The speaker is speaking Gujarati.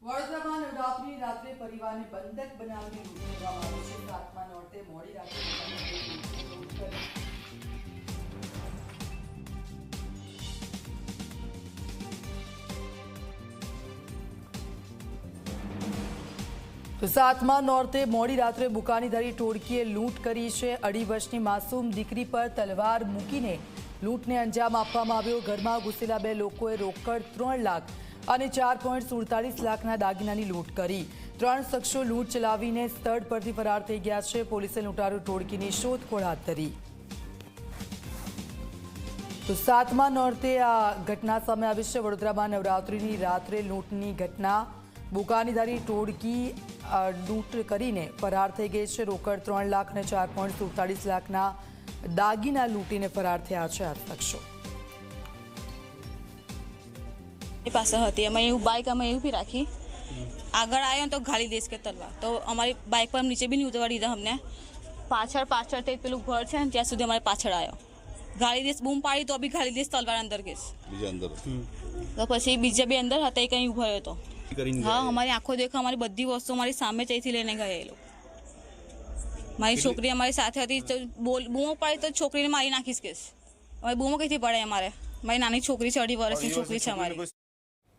વડોદરામાં નવરાત્રી રાત્રે પરિવારને બંધક બનાવીને લૂંટ કરવામાં આવી છે. રાતમાં નોરતે મોડી રાત્રે લૂંટ કરી. તો સાતમા નોરતે મોડી રાત્રે બુકાનીધારી ટોળકીએ લૂંટ કરી છે. 2.5 વર્ષની માસૂમ દીકરી પર તલવાર મૂકીને લૂંટને અંજામ આપવામાં આવ્યો. ઘરમાં ઘૂસેલા બે લોકોએ રોકડ 3 લાખ અને 4.47 લાખના દાગીનાની લૂંટ કરી. 3 શખ્સો લૂંટ ચલાવીને સ્થળ પરથી ફરાર થઈ ગયા છે. પોલીસે લૂંટારૂ ટોળકીની શોધખોળ હાથ ધરી. તો સાતમા નોરતે આ ઘટના સામે આવી છે. વડોદરામાં નવરાત્રિની રાત્રે લૂંટની ઘટના. બુકાનીધારી ટોળકી લૂંટ કરીને ફરાર થઈ ગઈ છે. રોકડ 3 લાખ અને 4.47 લાખના દાગીના લૂંટીને ફરાર થયા છે આ શખ્સો. પાસે હતી અમે એવું બાઇક અમે એવું બી રાખી આગળ આવ્યો તો ગાલી દેશ કે તલવાર તો અમારી બાઇક પર નીચે બી નહીં ઉતરવા દીધા અમને. પાછળ તે પેલું ઘર છે ને ત્યાં સુધી અમારે પાછળ આવ્યો. ગાલી દેશ બૂમ પાડી તો બી ગાલી દેશ તલવાર અંદર ગઈ. તો પછી બીજા બે અંદર હતા એ કંઈ ઉભો હતો. હા અમારી આંખો દેખા અમારી બધી વસ્તુ અમારી સામે ત્યાંથી લઈને ગયા એ લોકો. મારી છોકરી અમારી સાથે હતી. બૂમો પાડી તો છોકરીને મારી નાખીશ કેસ. હવે બૂમો કઈથી પડે અમારે. મારી નાની છોકરી છે 2.5 વર્ષની છોકરી છે અમારી.